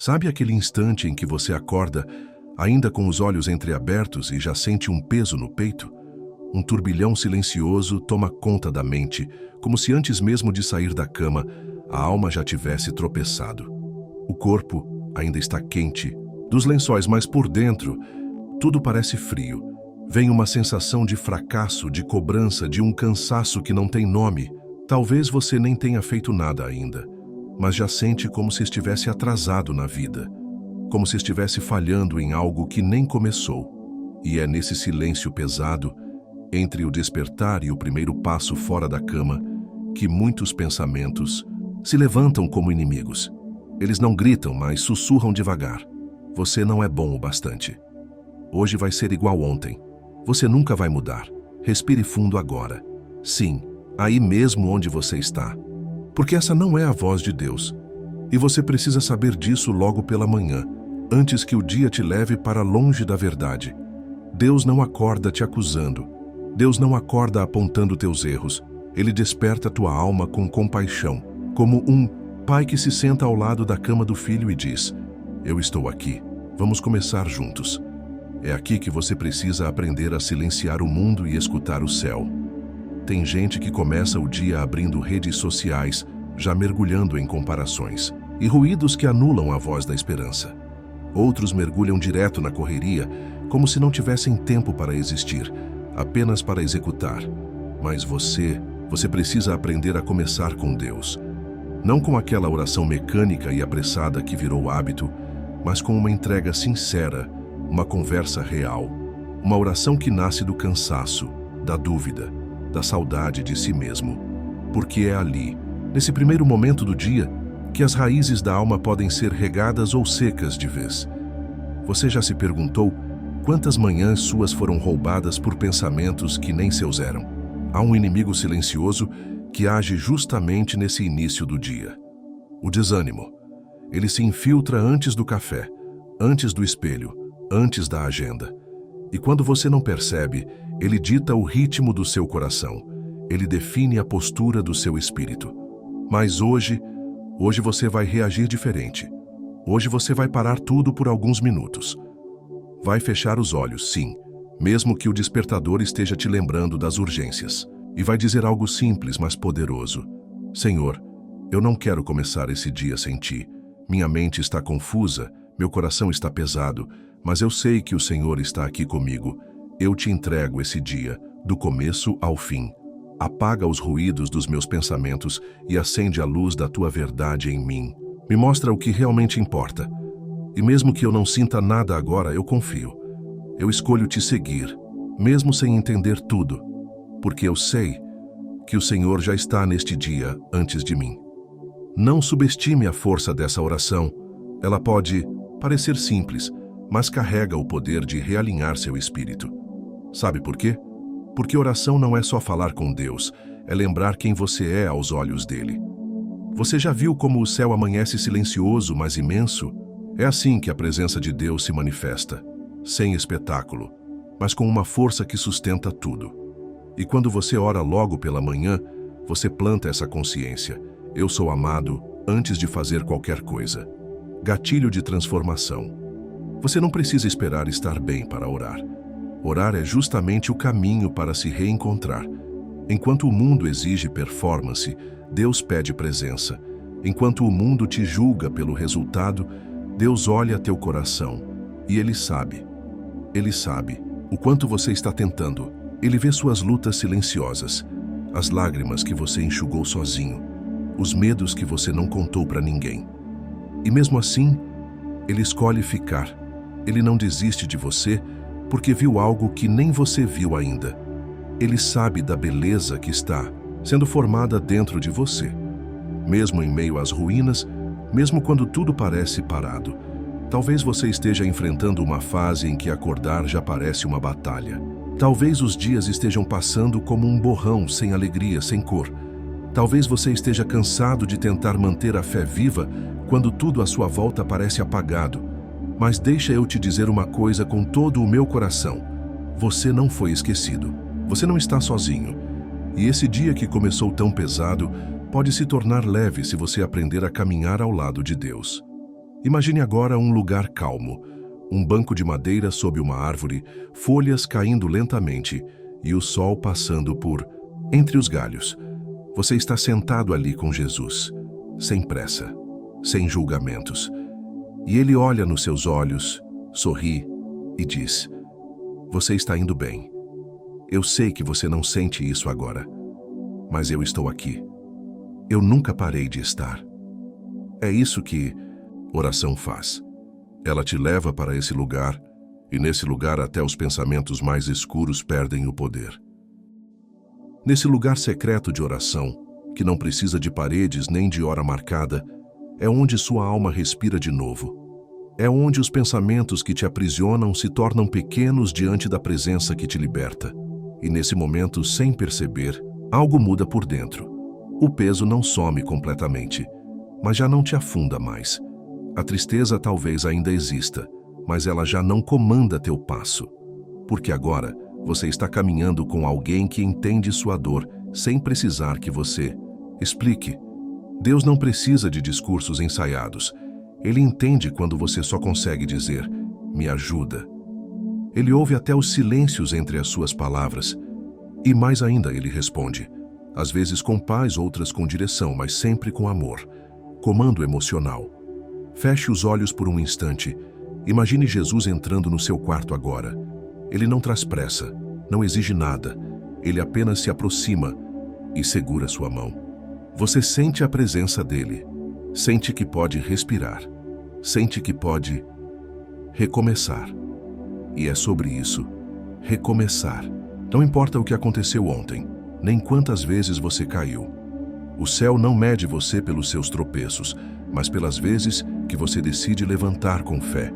Sabe aquele instante em que você acorda, ainda com os olhos entreabertos e já sente um peso no peito? Um turbilhão silencioso toma conta da mente, como se antes mesmo de sair da cama, a alma já tivesse tropeçado. O corpo ainda está quente, dos lençóis, mas por dentro, tudo parece frio. Vem uma sensação de fracasso, de cobrança, de um cansaço que não tem nome. Talvez você nem tenha feito nada ainda, mas já sente como se estivesse atrasado na vida, como se estivesse falhando em algo que nem começou. E é nesse silêncio pesado, entre o despertar e o primeiro passo fora da cama, que muitos pensamentos se levantam como inimigos. Eles não gritam, mas sussurram devagar. Você não é bom o bastante. Hoje vai ser igual ontem. Você nunca vai mudar. Respire fundo agora. Sim, aí mesmo onde você está. Porque essa não é a voz de Deus. E você precisa saber disso logo pela manhã, antes que o dia te leve para longe da verdade. Deus não acorda te acusando. Deus não acorda apontando teus erros. Ele desperta tua alma com compaixão, como um pai que se senta ao lado da cama do filho e diz: eu estou aqui, vamos começar juntos. É aqui que você precisa aprender a silenciar o mundo e escutar o céu. Tem gente que começa o dia abrindo redes sociais, já mergulhando em comparações e ruídos que anulam a voz da esperança. Outros mergulham direto na correria, como se não tivessem tempo para existir, apenas para executar. Mas você precisa aprender a começar com Deus. Não com aquela oração mecânica e apressada que virou hábito, mas com uma entrega sincera, uma conversa real, uma oração que nasce do cansaço, da dúvida, da saudade de si mesmo. Porque é ali, nesse primeiro momento do dia, que as raízes da alma podem ser regadas ou secas de vez. Você já se perguntou quantas manhãs suas foram roubadas por pensamentos que nem seus eram? Há um inimigo silencioso que age justamente nesse início do dia. O desânimo. Ele se infiltra antes do café, antes do espelho, antes da agenda. E quando você não percebe, ele dita o ritmo do seu coração. Ele define a postura do seu espírito. Mas hoje você vai reagir diferente. Hoje você vai parar tudo por alguns minutos. Vai fechar os olhos, sim, mesmo que o despertador esteja te lembrando das urgências. E vai dizer algo simples, mas poderoso. Senhor, eu não quero começar esse dia sem Ti. Minha mente está confusa, meu coração está pesado, mas eu sei que o Senhor está aqui comigo. Eu te entrego esse dia, do começo ao fim. Apaga os ruídos dos meus pensamentos e acende a luz da Tua verdade em mim. Me mostra o que realmente importa. E mesmo que eu não sinta nada agora, eu confio. Eu escolho te seguir, mesmo sem entender tudo, porque eu sei que o Senhor já está neste dia antes de mim. Não subestime a força dessa oração. Ela pode parecer simples, mas carrega o poder de realinhar seu espírito. Sabe por quê? Porque oração não é só falar com Deus, é lembrar quem você é aos olhos dele. Você já viu como o céu amanhece silencioso, mas imenso? É assim que a presença de Deus se manifesta, sem espetáculo, mas com uma força que sustenta tudo. E quando você ora logo pela manhã, você planta essa consciência. Eu sou amado antes de fazer qualquer coisa. Gatilho de transformação. Você não precisa esperar estar bem para orar. Orar é justamente o caminho para se reencontrar. Enquanto o mundo exige performance, Deus pede presença. Enquanto o mundo te julga pelo resultado, Deus olha teu coração e Ele sabe o quanto você está tentando. Ele vê suas lutas silenciosas, as lágrimas que você enxugou sozinho, os medos que você não contou para ninguém. E mesmo assim, Ele escolhe ficar. Ele não desiste de você porque viu algo que nem você viu ainda. Ele sabe da beleza que está sendo formada dentro de você. Mesmo em meio às ruínas, mesmo quando tudo parece parado, talvez você esteja enfrentando uma fase em que acordar já parece uma batalha. Talvez os dias estejam passando como um borrão, sem alegria, sem cor. Talvez você esteja cansado de tentar manter a fé viva quando tudo à sua volta parece apagado. Mas deixa eu te dizer uma coisa com todo o meu coração. Você não foi esquecido. Você não está sozinho. E esse dia que começou tão pesado pode se tornar leve se você aprender a caminhar ao lado de Deus. Imagine agora um lugar calmo, um banco de madeira sob uma árvore, folhas caindo lentamente e o sol passando por entre os galhos. Você está sentado ali com Jesus, sem pressa, sem julgamentos. E ele olha nos seus olhos, sorri e diz: você está indo bem. Eu sei que você não sente isso agora, mas eu estou aqui. Eu nunca parei de estar. É isso que oração faz. Ela te leva para esse lugar, e nesse lugar até os pensamentos mais escuros perdem o poder. Nesse lugar secreto de oração, que não precisa de paredes nem de hora marcada, é onde sua alma respira de novo. É onde os pensamentos que te aprisionam se tornam pequenos diante da presença que te liberta. E nesse momento, sem perceber, algo muda por dentro. O peso não some completamente, mas já não te afunda mais. A tristeza talvez ainda exista, mas ela já não comanda teu passo. Porque agora você está caminhando com alguém que entende sua dor sem precisar que você explique. Deus não precisa de discursos ensaiados. Ele entende quando você só consegue dizer, me ajuda. Ele ouve até os silêncios entre as suas palavras. E mais ainda ele responde, às vezes com paz, outras com direção, mas sempre com amor. Comando emocional. Feche os olhos por um instante. Imagine Jesus entrando no seu quarto agora. Ele não traz pressa, não exige nada. Ele apenas se aproxima e segura sua mão. Você sente a presença dele. Sente que pode respirar. Sente que pode recomeçar. E é sobre isso. Recomeçar. Não importa o que aconteceu ontem, nem quantas vezes você caiu. O céu não mede você pelos seus tropeços, mas pelas vezes que você decide levantar com fé.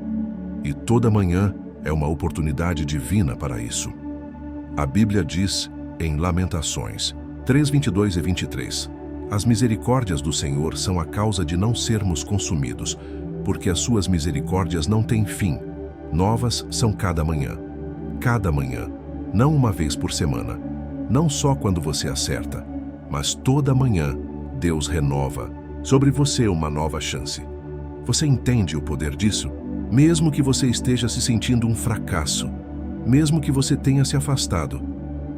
E toda manhã é uma oportunidade divina para isso. A Bíblia diz em Lamentações 3, 22 e 23, as misericórdias do Senhor são a causa de não sermos consumidos, porque as suas misericórdias não têm fim. Novas são cada manhã. Cada manhã, não uma vez por semana. Não só quando você acerta, mas toda manhã Deus renova sobre você uma nova chance. Você entende o poder disso? Mesmo que você esteja se sentindo um fracasso, mesmo que você tenha se afastado,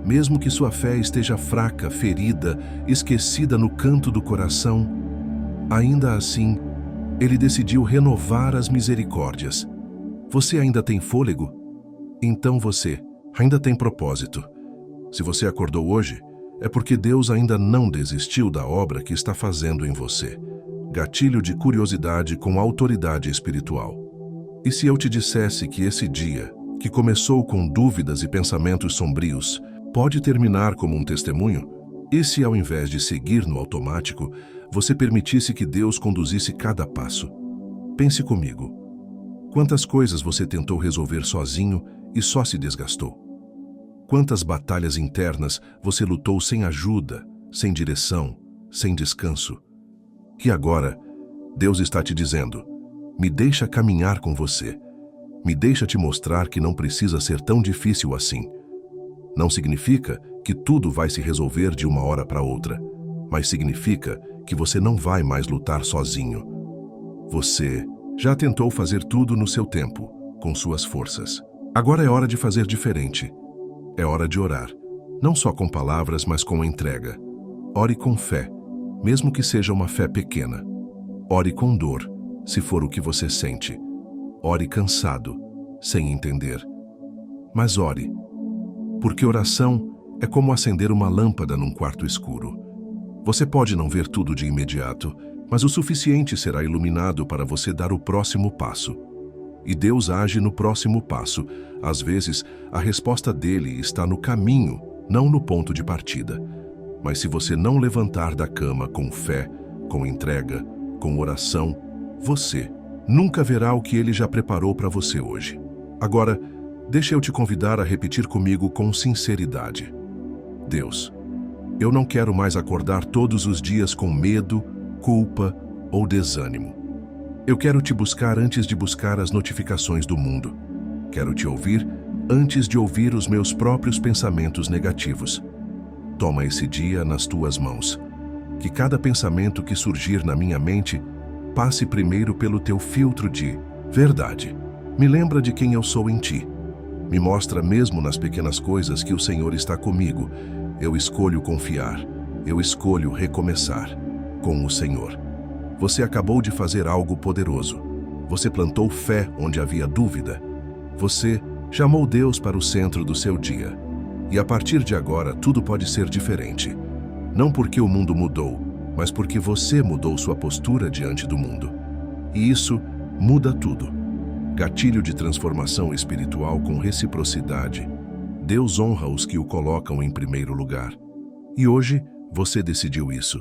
mesmo que sua fé esteja fraca, ferida, esquecida no canto do coração, ainda assim, Ele decidiu renovar as misericórdias. Você ainda tem fôlego? Então você ainda tem propósito. Se você acordou hoje, é porque Deus ainda não desistiu da obra que está fazendo em você. Gatilho de curiosidade com autoridade espiritual. E se eu te dissesse que esse dia, que começou com dúvidas e pensamentos sombrios, pode terminar como um testemunho? E se ao invés de seguir no automático, você permitisse que Deus conduzisse cada passo? Pense comigo. Quantas coisas você tentou resolver sozinho e só se desgastou? Quantas batalhas internas você lutou sem ajuda, sem direção, sem descanso? Que agora, Deus está te dizendo, me deixa caminhar com você. Me deixa te mostrar que não precisa ser tão difícil assim. Não significa que tudo vai se resolver de uma hora para outra, mas significa que você não vai mais lutar sozinho. Você já tentou fazer tudo no seu tempo, com suas forças. Agora é hora de fazer diferente. É hora de orar, não só com palavras, mas com entrega. Ore com fé, mesmo que seja uma fé pequena. Ore com dor, se for o que você sente. Ore cansado, sem entender. Mas ore, porque oração é como acender uma lâmpada num quarto escuro. Você pode não ver tudo de imediato, mas o suficiente será iluminado para você dar o próximo passo. E Deus age no próximo passo. Às vezes, a resposta dele está no caminho, não no ponto de partida. Mas se você não levantar da cama com fé, com entrega, com oração, você nunca verá o que ele já preparou para você hoje. Agora, deixa eu te convidar a repetir comigo com sinceridade. Deus, eu não quero mais acordar todos os dias com medo, culpa ou desânimo. Eu quero te buscar antes de buscar as notificações do mundo. Quero te ouvir antes de ouvir os meus próprios pensamentos negativos. Toma esse dia nas tuas mãos. Que cada pensamento que surgir na minha mente passe primeiro pelo teu filtro de verdade. Me lembra de quem eu sou em ti. Me mostra mesmo nas pequenas coisas que o Senhor está comigo. Eu escolho confiar. Eu escolho recomeçar com o Senhor. Você acabou de fazer algo poderoso. Você plantou fé onde havia dúvida. Você chamou Deus para o centro do seu dia. E a partir de agora, tudo pode ser diferente. Não porque o mundo mudou, mas porque você mudou sua postura diante do mundo. E isso muda tudo. Gatilho de transformação espiritual com reciprocidade. Deus honra os que o colocam em primeiro lugar. E hoje, você decidiu isso.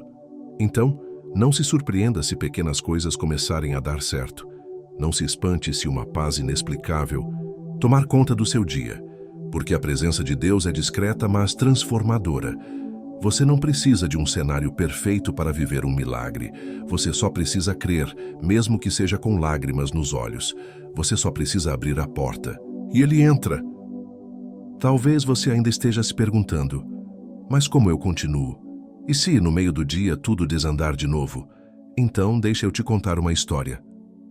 Então, não se surpreenda se pequenas coisas começarem a dar certo. Não se espante se uma paz inexplicável tomar conta do seu dia, porque a presença de Deus é discreta, mas transformadora. Você não precisa de um cenário perfeito para viver um milagre. Você só precisa crer, mesmo que seja com lágrimas nos olhos. Você só precisa abrir a porta. E ele entra. Talvez você ainda esteja se perguntando, mas como eu continuo? E se, no meio do dia, tudo desandar de novo? Então, deixa eu te contar uma história.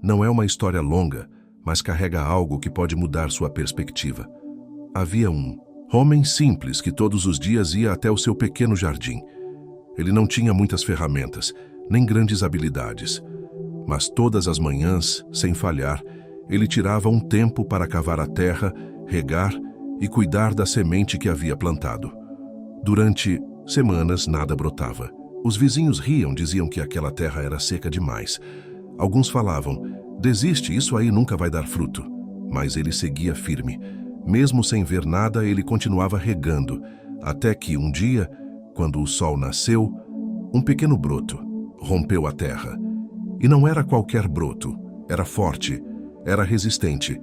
Não é uma história longa, mas carrega algo que pode mudar sua perspectiva. Havia um homem simples que todos os dias ia até o seu pequeno jardim. Ele não tinha muitas ferramentas, nem grandes habilidades. Mas todas as manhãs, sem falhar, ele tirava um tempo para cavar a terra, regar e cuidar da semente que havia plantado. Durante semanas, nada brotava. Os vizinhos riam, diziam que aquela terra era seca demais. Alguns falavam, desiste, isso aí nunca vai dar fruto. Mas ele seguia firme. Mesmo sem ver nada, ele continuava regando, até que um dia, quando o sol nasceu, um pequeno broto rompeu a terra. E não era qualquer broto, era forte, era resistente,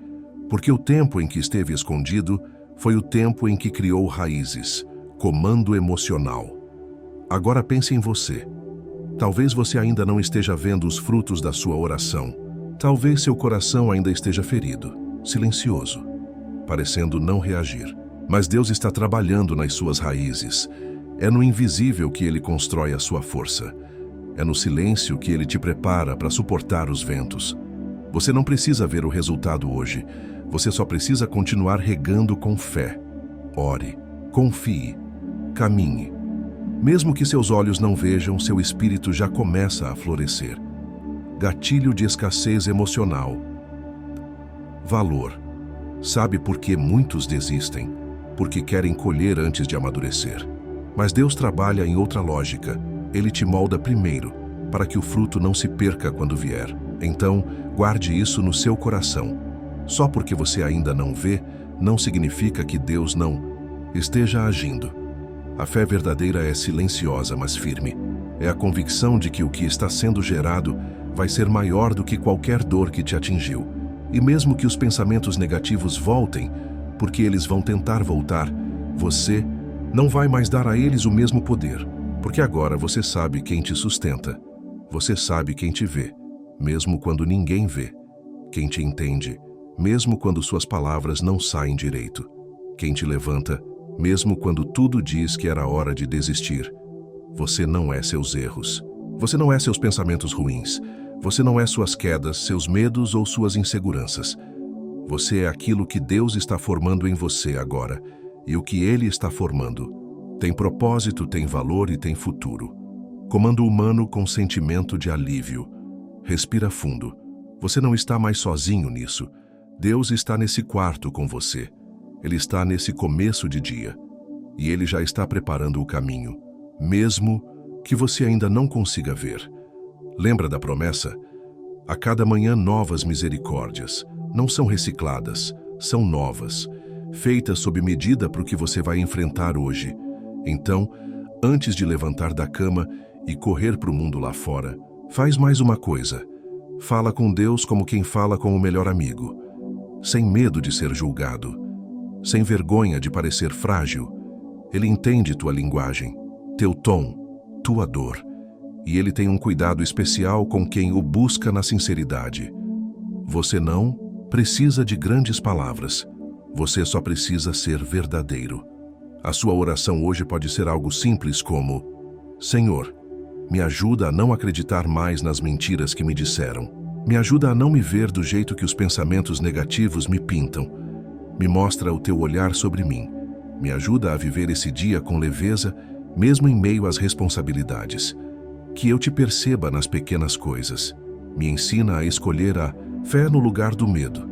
porque o tempo em que esteve escondido foi o tempo em que criou raízes, comando emocional. Agora pense em você. Talvez você ainda não esteja vendo os frutos da sua oração. Talvez seu coração ainda esteja ferido, silencioso, parecendo não reagir. Mas Deus está trabalhando nas suas raízes. É no invisível que Ele constrói a sua força. É no silêncio que Ele te prepara para suportar os ventos. Você não precisa ver o resultado hoje. Você só precisa continuar regando com fé. Ore, confie, caminhe. Mesmo que seus olhos não vejam, seu espírito já começa a florescer. Gatilho de escassez emocional. Valor. Sabe por que muitos desistem? Porque querem colher antes de amadurecer. Mas Deus trabalha em outra lógica. Ele te molda primeiro, para que o fruto não se perca quando vier. Então, guarde isso no seu coração. Só porque você ainda não vê, não significa que Deus não esteja agindo. A fé verdadeira é silenciosa, mas firme. É a convicção de que o que está sendo gerado vai ser maior do que qualquer dor que te atingiu. E mesmo que os pensamentos negativos voltem, porque eles vão tentar voltar, você não vai mais dar a eles o mesmo poder, porque agora você sabe quem te sustenta. Você sabe quem te vê, mesmo quando ninguém vê. Quem te entende, mesmo quando suas palavras não saem direito. Quem te levanta, mesmo quando tudo diz que era hora de desistir. Você não é seus erros. Você não é seus pensamentos ruins. Você não é suas quedas, seus medos ou suas inseguranças. Você é aquilo que Deus está formando em você agora. E o que Ele está formando tem propósito, tem valor e tem futuro. Comando humano com sentimento de alívio. Respira fundo. Você não está mais sozinho nisso. Deus está nesse quarto com você. Ele está nesse começo de dia. E Ele já está preparando o caminho, mesmo que você ainda não consiga ver. Lembra da promessa? A cada manhã novas misericórdias. Não são recicladas, são novas, feitas sob medida para o que você vai enfrentar hoje. Então, antes de levantar da cama e correr para o mundo lá fora, faz mais uma coisa. Fala com Deus como quem fala com o melhor amigo. Sem medo de ser julgado. Sem vergonha de parecer frágil. Ele entende tua linguagem, teu tom, tua dor. E Ele tem um cuidado especial com quem o busca na sinceridade. Você não precisa de grandes palavras. Você só precisa ser verdadeiro. A sua oração hoje pode ser algo simples como: Senhor, Me ajuda a não acreditar mais nas mentiras que me disseram. Me ajuda a não me ver do jeito que os pensamentos negativos me pintam. Me mostra o teu olhar sobre mim. Me ajuda a viver esse dia com leveza, mesmo em meio às responsabilidades. Que eu te perceba nas pequenas coisas. Me ensina a escolher a fé no lugar do medo.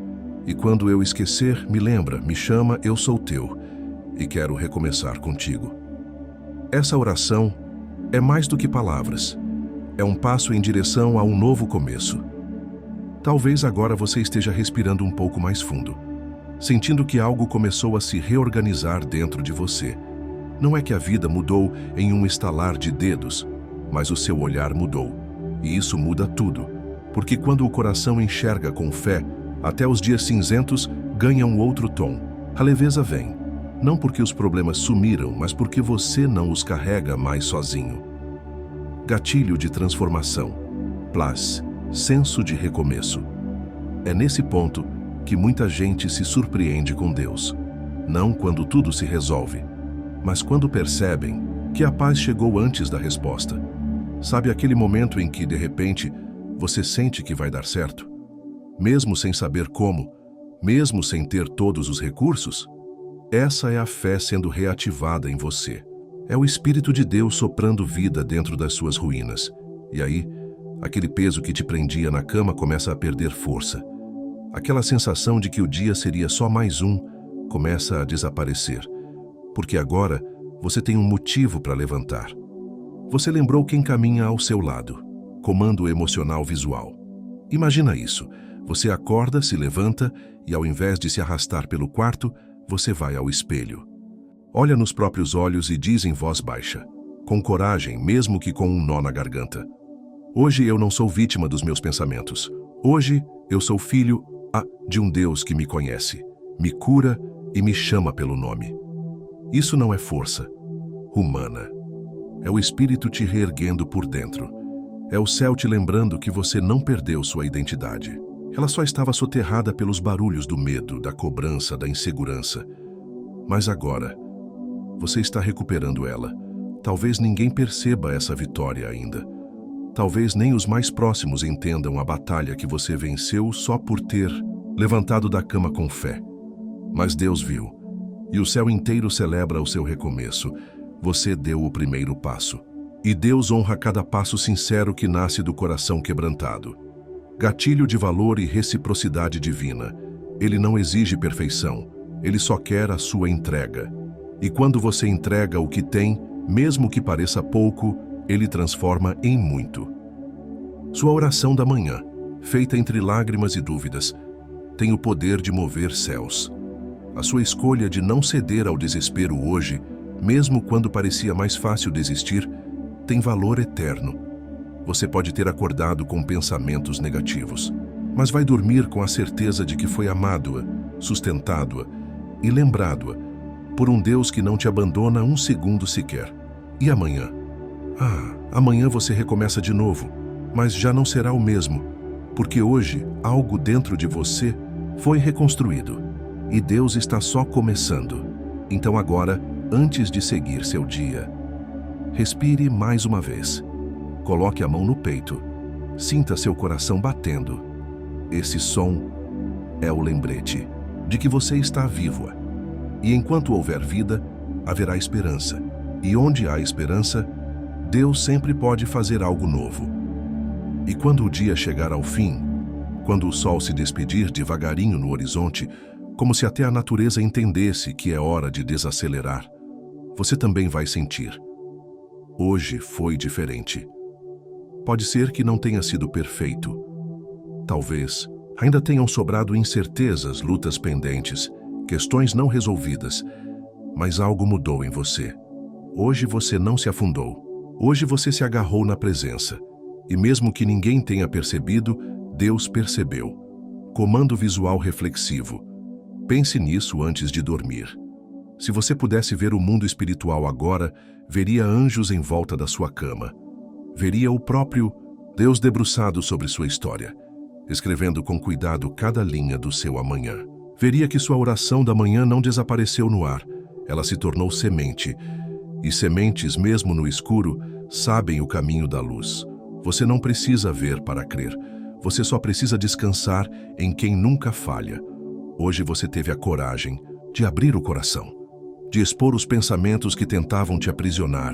E quando eu esquecer, me lembra, me chama, eu sou teu. E quero recomeçar contigo. Essa oração é mais do que palavras. É um passo em direção a um novo começo. Talvez agora você esteja respirando um pouco mais fundo, sentindo que algo começou a se reorganizar dentro de você. Não é que a vida mudou em um estalar de dedos, mas o seu olhar mudou. E isso muda tudo, porque quando o coração enxerga com fé, até os dias cinzentos ganham outro tom. A leveza vem, não porque os problemas sumiram, mas porque você não os carrega mais sozinho. Gatilho de transformação. Plus, senso de recomeço. É nesse ponto que muita gente se surpreende com Deus. Não quando tudo se resolve, mas quando percebem que a paz chegou antes da resposta. Sabe aquele momento em que, de repente, você sente que vai dar certo? Mesmo sem saber como, mesmo sem ter todos os recursos? Essa é a fé sendo reativada em você. É o Espírito de Deus soprando vida dentro das suas ruínas. E aí, aquele peso que te prendia na cama começa a perder força. Aquela sensação de que o dia seria só mais um começa a desaparecer. Porque agora você tem um motivo para levantar. Você lembrou quem caminha ao seu lado. Comando emocional visual. Imagina isso. Você acorda, se levanta e, ao invés de se arrastar pelo quarto, você vai ao espelho. Olha nos próprios olhos e diz em voz baixa, com coragem, mesmo que com um nó na garganta: hoje eu não sou vítima dos meus pensamentos. Hoje eu sou filho de um Deus que me conhece, me cura e me chama pelo nome. Isso não é força humana. É o Espírito te reerguendo por dentro. É o céu te lembrando que você não perdeu sua identidade. Ela só estava soterrada pelos barulhos do medo, da cobrança, da insegurança. Mas agora, você está recuperando ela. Talvez ninguém perceba essa vitória ainda. Talvez nem os mais próximos entendam a batalha que você venceu só por ter levantado da cama com fé. Mas Deus viu, e o céu inteiro celebra o seu recomeço. Você deu o primeiro passo. E Deus honra cada passo sincero que nasce do coração quebrantado. Gatilho de valor e reciprocidade divina. Ele não exige perfeição, ele só quer a sua entrega. E quando você entrega o que tem, mesmo que pareça pouco, ele transforma em muito. Sua oração da manhã, feita entre lágrimas e dúvidas, tem o poder de mover céus. A sua escolha de não ceder ao desespero hoje, mesmo quando parecia mais fácil desistir, tem valor eterno. Você pode ter acordado com pensamentos negativos, mas vai dormir com a certeza de que foi amado-a, sustentado-a e lembrado-a por um Deus que não te abandona um segundo sequer. E amanhã? Amanhã você recomeça de novo, mas já não será o mesmo, porque hoje algo dentro de você foi reconstruído e Deus está só começando. Então agora, antes de seguir seu dia, respire mais uma vez. Coloque a mão no peito. Sinta seu coração batendo. Esse som é o lembrete de que você está vivo. E enquanto houver vida, haverá esperança. E onde há esperança, Deus sempre pode fazer algo novo. E quando o dia chegar ao fim, quando o sol se despedir devagarinho no horizonte, como se até a natureza entendesse que é hora de desacelerar, você também vai sentir: hoje foi diferente. Pode ser que não tenha sido perfeito. Talvez ainda tenham sobrado incertezas, lutas pendentes, questões não resolvidas, mas algo mudou em você. Hoje você não se afundou. Hoje você se agarrou na presença. E mesmo que ninguém tenha percebido, Deus percebeu. Comando visual reflexivo. Pense nisso antes de dormir. Se você pudesse ver o mundo espiritual agora, veria anjos em volta da sua cama. Veria o próprio Deus debruçado sobre sua história, escrevendo com cuidado cada linha do seu amanhã. Veria que sua oração da manhã não desapareceu no ar, ela se tornou semente. E sementes, mesmo no escuro, sabem o caminho da luz. Você não precisa ver para crer. Você só precisa descansar em quem nunca falha. Hoje você teve a coragem de abrir o coração, de expor os pensamentos que tentavam te aprisionar,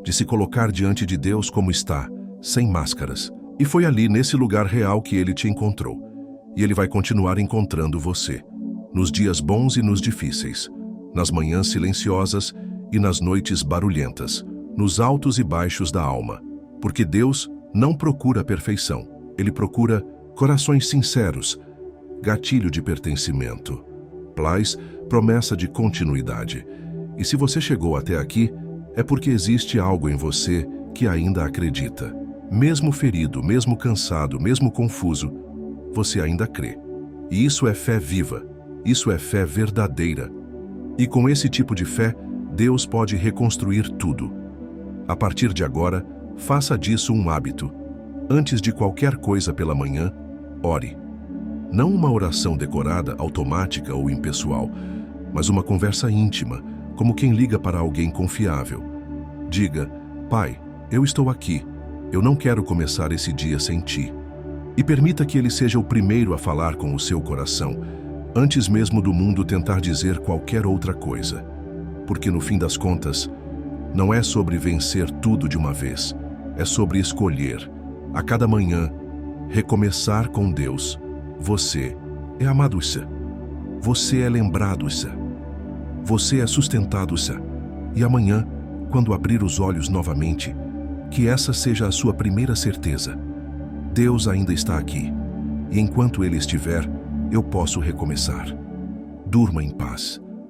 de se colocar diante de Deus como está, sem máscaras. E foi ali, nesse lugar real, que Ele te encontrou. E Ele vai continuar encontrando você, nos dias bons e nos difíceis, nas manhãs silenciosas e nas noites barulhentas, nos altos e baixos da alma. Porque Deus não procura perfeição, Ele procura corações sinceros, gatilho de pertencimento, promessa de continuidade. E se você chegou até aqui, é porque existe algo em você que ainda acredita. Mesmo ferido, mesmo cansado, mesmo confuso, você ainda crê. E isso é fé viva, isso é fé verdadeira. E com esse tipo de fé, Deus pode reconstruir tudo. A partir de agora, faça disso um hábito. Antes de qualquer coisa pela manhã, ore. Não uma oração decorada, automática ou impessoal, mas uma conversa íntima, como quem liga para alguém confiável. Diga: Pai, eu estou aqui. Eu não quero começar esse dia sem Ti. E permita que Ele seja o primeiro a falar com o seu coração, antes mesmo do mundo tentar dizer qualquer outra coisa. Porque no fim das contas, não é sobre vencer tudo de uma vez, é sobre escolher, a cada manhã, recomeçar com Deus. Você é amado, você é lembrado, você é sustentado, e amanhã, quando abrir os olhos novamente, que essa seja a sua primeira certeza. Deus ainda está aqui, e enquanto Ele estiver, eu posso recomeçar. Durma em paz.